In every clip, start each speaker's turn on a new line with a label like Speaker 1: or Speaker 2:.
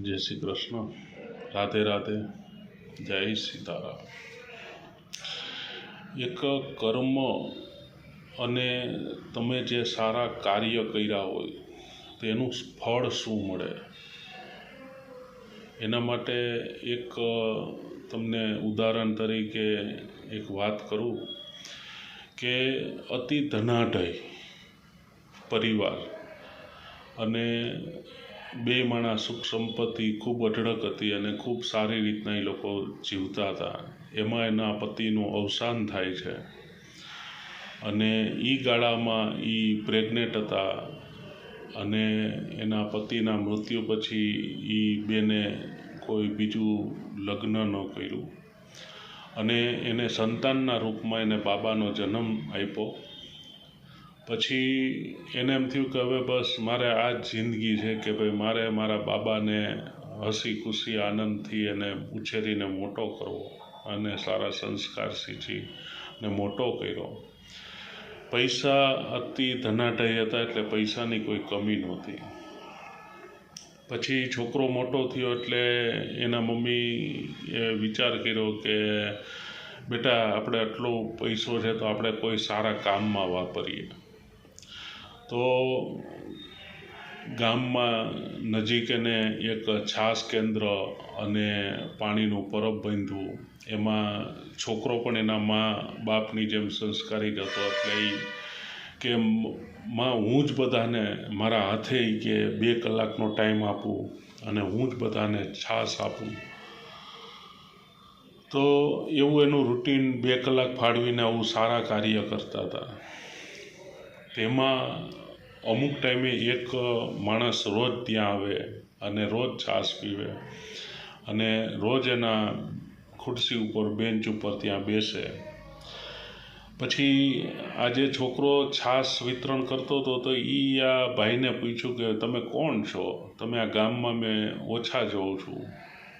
Speaker 1: જય શ્રી કૃષ્ણ, રાધે રાધે, જય સીતારામ। એક કર્મ અને તમે જે સારા કાર્ય કર્યા હોય તેનું ફળ શું મળે એના માટે એક તમને ઉદાહરણ તરીકે એક વાત કરું કે અતિ ધનાઢ્ય પરિવાર અને બે માણસ સુખ સંપત્તિ ખૂબ અઢળક હતી અને ખૂબ સારી રીતના એ લોકો જીવતા હતા। એમાં એના પતિનું અવસાન થાય છે અને એ ગાળામાં એ પ્રેગ્નેન્ટ હતા અને એના પતિના મૃત્યુ પછી એ બેને કોઈ બીજું લગ્ન ન કર્યું અને એને સંતાનના રૂપમાં એને બાબાનો જન્મ આપ્યો। પછી એને એમ થયું કે હવે બસ મારે આ જ જિંદગી છે કે ભાઈ મારે મારા બાબાને હસી ખુશી આનંદથી એને ઉછેરીને મોટો કરવો અને સારા સંસ્કાર શીખીને મોટો કર્યો। પૈસા અતિ ધનાઢ્ય હતા એટલે પૈસાની કોઈ કમી નહોતી। પછી છોકરો મોટો થયો એટલે એના મમ્મીએ વિચાર કર્યો કે બેટા આપણે આટલો પૈસો છે તો આપણે કોઈ સારા કામમાં વાપરીએ। તો ગામમાં નજીક એને એક છાશ કેન્દ્ર અને પાણીનું પરબ બાંધ્યું। એમાં છોકરો પણ એના મા બાપની જેમ સંસ્કારી હતો એટલે એ કે માં હું જ બધાને મારા હાથે કે 2 કલાકનો ટાઈમ આપું અને હું જ બધાને છાશ આપું। તો એવું એનું રૂટીન 2 કલાક ફાળવીને આવું સારા કાર્ય કરતા હતા। તેમાં અમુક ટાઈમે એક માણસ રોજ ત્યાં આવે અને રોજ છાશ પીવે અને રોજ એના ખુરશી ઉપર બેન્ચ ઉપર ત્યાં બેસે। પછી આજે છોકરો છાશ વિતરણ કરતો હતો તો એ આ ભાઈને પૂછ્યું કે તમે કોણ છો, તમે આ ગામમાં મેં ઓછા જોઉં છું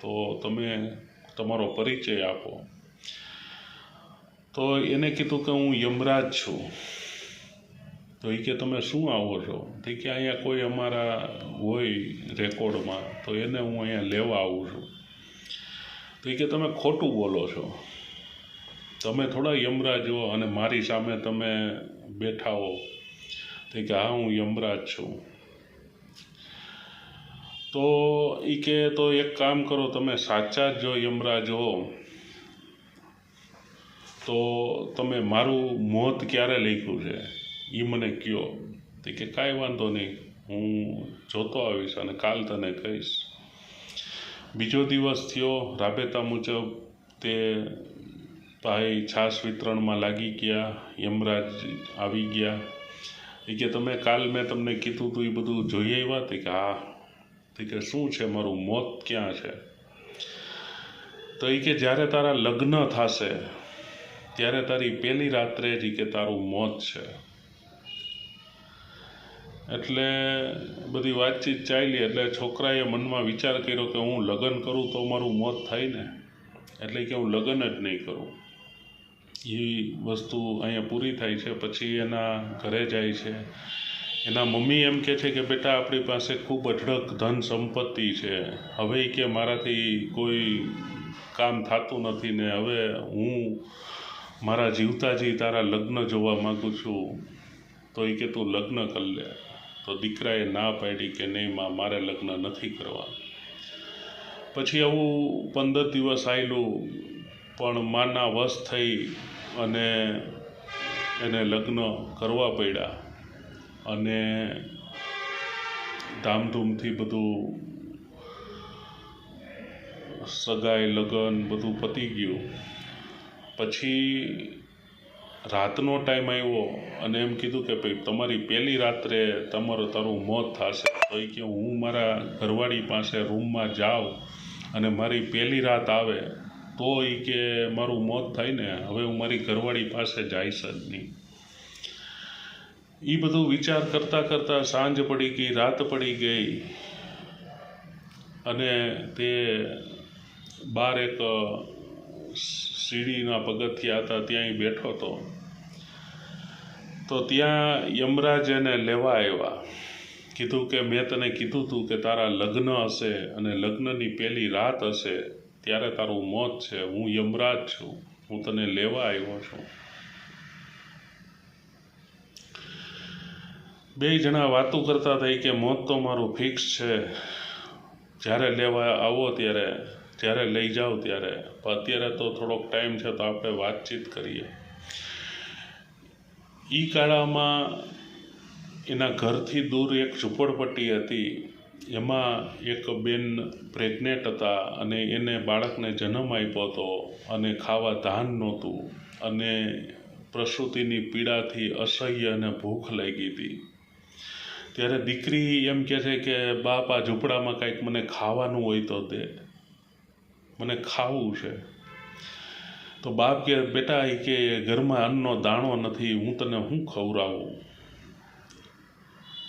Speaker 1: તો તમે તમારો પરિચય આપો। તો એને કીધું કે હું યમરાજ છું। તો એ કે તમે શું આવો છો? તો કે અહીંયા કોઈ અમારા હોય રેકોર્ડમાં તો એને હું અહીંયા લેવા આવું છું। તો એ કે તમે ખોટું બોલો છો, તમે થોડા યમરાજ હો અને મારી સામે તમે બેઠા હો। તો કે હા હું યમરાજ છું। તો એ કે તો એક કામ કરો, તમે સાચા જ જો યમરાજ હો તો તમે મારું મોત ક્યારે લખ્યું છે એ મને કહો। તો કે કાંઈ વાંધો નહીં, હું જોતો આવીશ અને કાલ તને કહીશ। બીજો દિવસ થયો, રાબેતા મુજબ તે ભાઈ છાશ વિતરણમાં લાગી ગયા, યમરાજ આવી ગયા। એ કે તમે કાલ મેં તમને કીધું હતું એ બધું જોઈ આવ્યા? તો કે હા। તો કે શું છે, મારું મોત ક્યાં છે? તો એ કે જ્યારે તારા લગ્ન થશે ત્યારે તારી પહેલી રાત્રે જ કે તારું મોત છે। એટલે બધી વાતચીત ચાલી એટલે છોકરાએ મનમાં વિચાર કર્યો કે હું લગ્ન કરું તો મારું મોત થાય ને, એટલે કે હું લગ્ન જ નહીં કરું। એ વસ્તુ અહીંયા પૂરી થાય છે। પછી એના ઘરે જાય છે, એના મમ્મી એમ કહે છે કે બેટા આપણી પાસે ખૂબ અઢળક ધન સંપત્તિ છે, હવે કે મારાથી કોઈ કામ થતું નથી ને હવે હું મારા જીવતાજી તારા લગ્ન જોવા માગું છું। તો એ કે તું લગ્ન કરી લે। તો દીકરાએ ના પાડી કે નહીં માં મારે લગ્ન નથી કરવા। પછી આવું 15 દિવસ આવેલું પણ માના વશ થઈ અને એને લગ્ન કરવા પડ્યા અને ધામધૂમથી બધું સગાઈ લગ્ન બધું પતી ગયું। પછી રાતનો ટાઈમ આવ્યો અને એમ કીધું કે ભાઈ તમારી પહેલી રાત્રે તારું મોત થશે। તો એ કે હું મારા ઘરવાળી પાસે રૂમમાં જાઉં અને મારી પહેલી રાત આવે તો એ કે મારું મોત થાય ને, હવે હું મારી ઘરવાળી પાસે જઈશ જ નહીં। એ બધું વિચાર કરતાં કરતાં સાંજ પડી ગઈ, રાત પડી ગઈ અને તે બહાર એક સીડીના પગથિયા હતા ત્યાં એ બેઠો હતો। તો ત્યાં યમરાજ એને લેવા આવ્યા કીધું કે મેં તને કીધું હતું કે તારા લગ્ન હશે અને લગ્નની પહેલી રાત હશે ત્યારે તારું મોત છે. હું યમરાજ છું, હું તને લેવા આવ્યો છું. બે જણા વાતો કરતા હતા કે મોત તો મારું ફિક્સ છે, જ્યારે લેવા આવો ત્યારે, જ્યારે લઈ જાઓ ત્યારે, પણ અત્યારે તો થોડોક ટાઈમ છે તો આપણે વાતચીત કરીએ. એ ગાળામાં એના ઘરથી દૂર એક ઝૂંપડપટ્ટી હતી. એમાં એક બેન પ્રેગ્નેન્ટ હતા અને એને બાળકને જન્મ આપ્યો હતો અને ખાવા ધાન નહોતું અને પ્રસૂતિની પીડાથી અસહ્ય અને ભૂખ લાગી હતી. ત્યારે દીકરી એમ કહે છે કે બાપ, આ ઝૂંપડામાં કંઈક મને ખાવાનું હોય તો દે, મને ખાવું છે. તો બાપ કે બેટા, એ કે ઘરમાં અન્નનો દાણો નથી, હું તને શું ખવડાવું?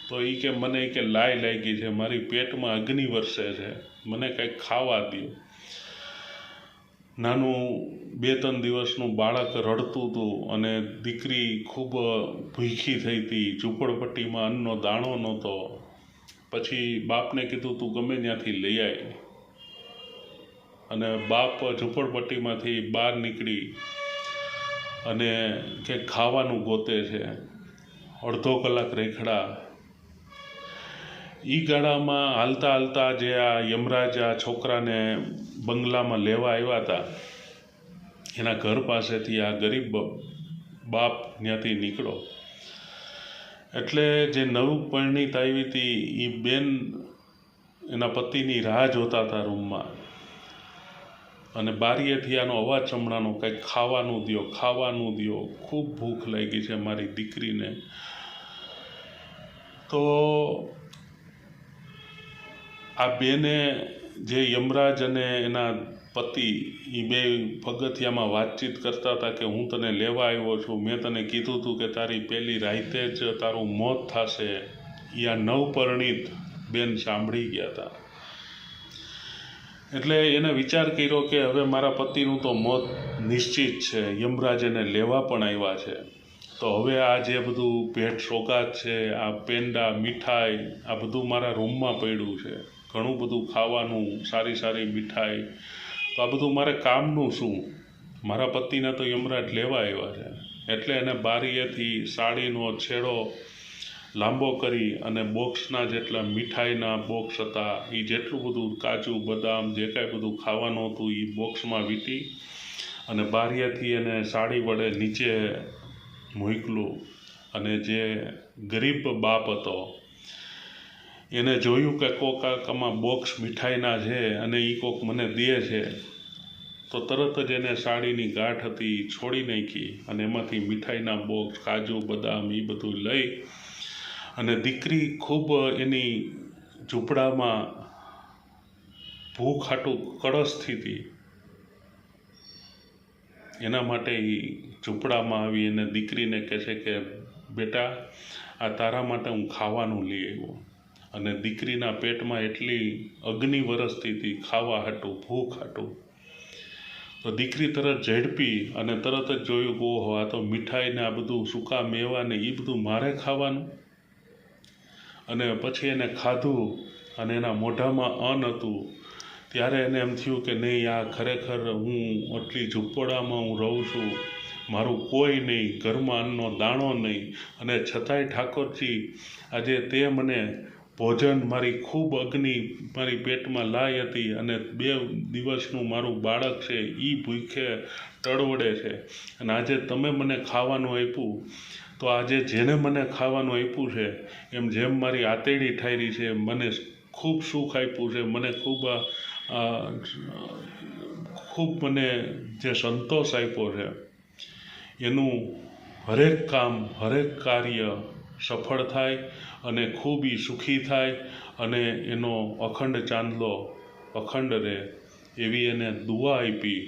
Speaker 1: તો એ કે મને કે લાઈ લાગી છે, મારી પેટમાં અગ્નિ વરસે છે, મને કંઈક ખાવા દો. નાનું 2-3 દિવસનું બાળક રડતું હતું અને દીકરી ખૂબ ભૂખી થઈ હતી. ઝૂંપડપટ્ટીમાં અન્નનો દાણો નહોતો. પછી બાપને કીધું તું ગમે ત્યાંથી લઈ આવી. અને બાપ ઝૂંપડપટ્ટીમાંથી બહાર નીકળી અને કે ખાવાનું ગોતે છે. અડધો કલાક રેખડા. એ ગાળામાં હાલતા હાલતા જે આ યમરાજ આ છોકરાને બંગલામાં લેવા આવ્યા હતા, એના ઘર પાસેથી આ ગરીબ બાપ ત્યાંથી નીકળો. એટલે જે નવું પરિણીત આવી હતી એ બેન એના પતિની રાહ જોતા હતા રૂમમાં. અને બારીએથી આનો અવાજ સંભળાનો, કંઈક ખાવાનું દ્યો, ખાવાનું દ્યો, ખૂબ ભૂખ લાગી છે મારી દીકરીને. તો આ બેને જે યમરાજ અને એના પતિ એ બે પગથિયામાં વાતચીત કરતા હતા કે હું તને લેવા આવ્યો છું, મેં તને કીધું હતું કે તારી પહેલી રાતે જ તારું મોત થશે. એ આ નવપરિણીત બેન સાંભળી ગયા હતા. એટલે એને વિચાર કર્યો કે હવે મારા પતિનું તો મોત નિશ્ચિત છે, યમરાજ એને લેવા પણ આવ્યા છે. તો હવે આ જે બધું ભેટ સોગાદ છે, આ પેંડા, મીઠાઈ, આ બધું મારા રૂમમાં પડ્યું છે, ઘણું બધું ખાવાનું, સારી સારી મીઠાઈ, તો આ બધું મારે કામનું શું? મારા પતિને તો યમરાજ લેવા આવ્યા છે. એટલે એને બારીએથી સાડીનો છેડો લાંબો કરી અને બોક્સના જેટલા મીઠાઈના બોક્સ હતા, એ જેટલું બધું કાજુ બદામ જે કાંઈ બધું ખાવાનું હતું એ બોક્સમાં વીંટી અને બારીએથી એને સાડી વડે નીચે મૂકલું. અને જે ગરીબ બાપ હતો એને જોયું કે કોકામાં બોક્સ મીઠાઈના છે અને એ કોક મને દે છે, તો તરત જ એને સાડીની ગાંઠ હતી છોડી નાખી અને એમાંથી મીઠાઈના બોક્સ, કાજુ બદામ એ બધું લઈ અને દીકરી ખૂબ એની ઝૂંપડામાં ભૂખ હાટું કળશથી હતી. એના માટે એ ઝૂંપડામાં આવી અને દીકરીને કહે છે કે બેટા, આ તારા માટે હું ખાવાનું લઈ આવ્યો. અને દીકરીના પેટમાં એટલી અગ્નિ વરસતી હતી ખાવા હાટું, ભૂખ હાટું. તો દીકરી તરત ઝડપી અને તરત જ જોયું કે ઓહો, આ તો મીઠાઈને આ બધું સૂકા મેવા ને એ બધું મારે ખાવાનું. અને પછી એને ખાધું અને એના મોઢામાં અન્ન હતું. ત્યારે એને એમ થયું કે નહીં, આ ખરેખર હું આટલી ઝૂંપડામાં હું રહું છું, મારું કોઈ નહીં, ઘરમાં અન્નનો દાણો નહીં, અને છતાંય ઠાકોરજી આજે તે મને ભોજન, મારી ખૂબ અગ્નિ મારી પેટમાં લાઈ હતી અને 2 દિવસનું મારું બાળક છે એ ભૂખે ટળવડે છે, અને આજે તમે મને ખાવાનું આપ્યું. તો આજે જેને મને ખાવાનું આપ્યું છે, એમ જેમ મારી આતેડી ઠારી છે, મને ખૂબ સુખ આપ્યું છે, મને ખૂબ મને જે સંતોષ આપ્યો છે, એનું હરેક કામ, હરેક કાર્ય સફળ થાય અને ખૂબ સુખી થાય અને એનો અખંડ ચાંદલો અખંડ રહે, એવી એને દુઆ આપી.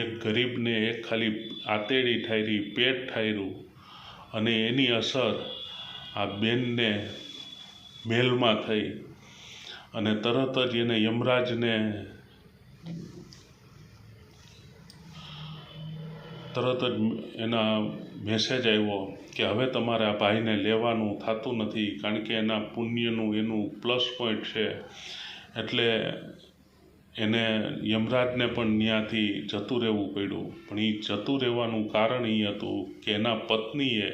Speaker 1: એક ગરીબને એક ખાલી આતેડી ઠારી, પેટ ઠાર્યું, અને એની અસર આ બેનને મહેલમાં થઈ. અને તરત જ એને યમરાજને તરત જ એના મેસેજ આવ્યો કે હવે તમારે આ ભાઈને લેવાનું થતું નથી, કારણ કે એના પુણ્યનું એનું પ્લસ પોઈન્ટ છે. એટલે એને યમરાજને પણ ત્યાંથી જતું રહેવું પડ્યું. પણ એ જતું રહેવાનું કારણ એ હતું કે એના પત્નીએ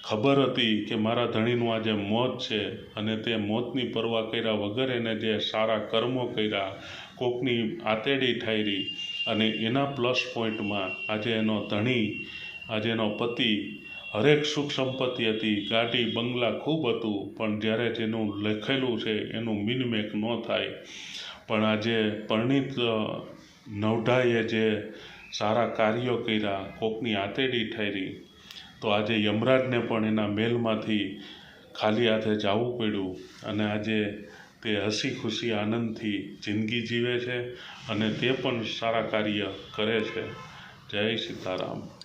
Speaker 1: ખબર હતી કે મારા ધણીનું આજે મોત છે, અને તે મોતની પરવા કર્યા વગર એને જે સારા કર્મો કર્યા, કોકની આતેડી ઠાયરી, અને એના પ્લસ પોઈન્ટમાં આજે એનો ધણી, આજે એનો પતિ, હરેક સુખ સંપત્તિ હતી, ગાડી બંગલા ખૂબ હતું, પણ જ્યારે જેનું લખેલું છે એનું મિનમેક ન થાય. પણ આજે પરણિત નવઢાએ જે સારા કાર્યો કર્યા, કોકની આતેડી ઠાયરી, તો આજે યમરાજને પણ એના મહેલમાંથી ખાલી હાથે જવું પડ્યું, અને આજે તે હસી ખુશી આનંદથી જિંદગી જીવે છે, અને તે પણ સારા કાર્ય કરે છે. જય સીતારામ.